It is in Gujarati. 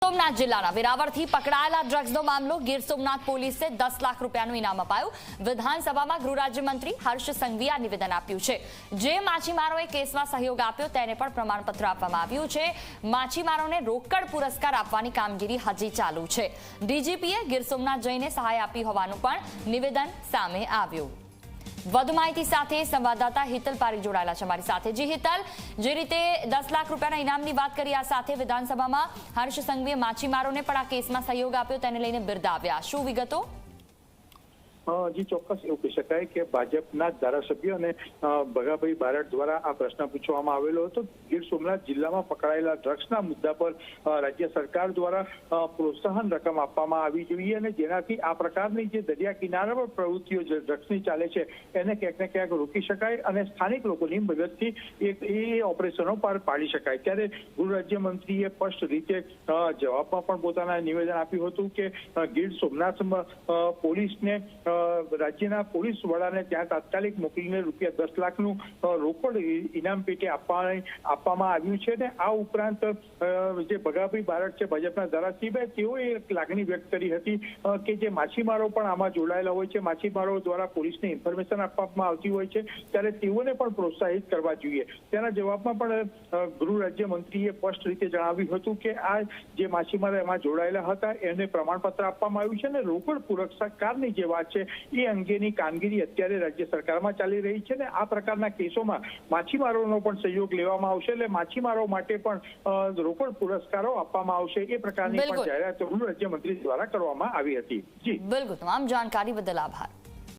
સોમનાથ જિલ્લાના વેરાવળથી પકડાયેલા ડ્રગ્સનો મામલો ગીર સોમનાથ પોલીસે 10 લાખ રૂપિયાનું ઇનામ અપાયું। વિધાનસભામાં ગૃહ રાજ્યમંત્રી હર્ષ સંઘવીએ આ નિવેદન આપ્યું છે। જે માછીમારોએ કેસમાં સહયોગ આપ્યો તેને પણ પ્રમાણપત્ર આપવામાં આવ્યું છે। માછીમારોને રોકડ પુરસ્કાર આપવાની કામગીરી હજી ચાલુ છે। ડીજીપીએ ગીર સોમનાથ જઈને સહાય આપી હોવાનું પણ નિવેદન સામે આવ્યું। વધુ માહિતી સાથે સંવાદદાતા હિતલ પારી જોડાયેલા છે અમારી સાથે। જી હિતલ, જે રીતે 10 લાખ રૂપિયાના ઇનામની વાત કરી, આ સાથે વિધાનસભામાં હર્ષ સંઘવીએ માછીમારોને પણ આ કેસમાં સહયોગ આપ્યો તેને લઈને બિરદાવ્યા, શું વિગતો? જી ચોક્કસ એવું કહી શકાય કે ભાજપના ધારાસભ્ય અને ભગાભાઈ બારડ દ્વારા આ પ્રશ્ન પૂછવામાં આવેલો હતો। ગીર સોમનાથ જિલ્લામાં પકડાયેલા ડ્રગ્સના મુદ્દા પર રાજ્ય સરકાર દ્વારા પ્રોત્સાહન રકમ આપવામાં આવી જોઈએ અને જેનાથી આ પ્રકારની જે દરિયા કિનારા પર પ્રવૃત્તિઓ જે ડ્રગ્સની ચાલે છે એને ક્યાંક ને ક્યાંક રોકી શકાય અને સ્થાનિક લોકોની મદદથી એ ઓપરેશનો પાર પાડી શકાય। ત્યારે ગૃહ રાજ્યમંત્રીએ સ્પષ્ટ રીતે જવાબમાં પણ પોતાના નિવેદન આપ્યું હતું કે ગીર સોમનાથ પોલીસને રાજ્યના પોલીસ વડાને ત્યાં તાત્કાલિક મોકલીને ₹10 લાખનું રોકડ ઇનામ પેટે આપવામાં આવ્યું છે। અને આ ઉપરાંત જે ભગાભાઈ બારડ છે ભાજપના ધારાસભ્ય, તેઓએ એક લાગણી વ્યક્ત કરી હતી કે જે માછીમારો પણ આમાં જોડાયેલા હોય છે, માછીમારો દ્વારા પોલીસને ઇન્ફોર્મેશન આપવામાં આવતી હોય છે, ત્યારે તેઓને પણ પ્રોત્સાહિત કરવા જોઈએ। તેના જવાબમાં પણ ગૃહ રાજ્યમંત્રીએ સ્પષ્ટ રીતે જણાવ્યું હતું કે આ જે માછીમારો એમાં જોડાયેલા હતા એને પ્રમાણપત્ર આપવામાં આવ્યું છે અને રોકડ પુરસ્કારની જે વાત છે એ અંગેની કામગીરી અત્યારે રાજ્ય સરકારમાં ચાલી રહી છે। ને આ પ્રકારના કેસોમાં માછીમારોનો પણ સહયોગ લેવામાં આવશે, એટલે માછીમારો માટે પણ રોકડ પુરસ્કારો આપવામાં આવશે એ પ્રકારની પણ જાહેરાત ગૃહ રાજ્યમંત્રી દ્વારા કરવામાં આવી હતી। જી બિલકુલ, તમામ જાણકારી બદલ આભાર।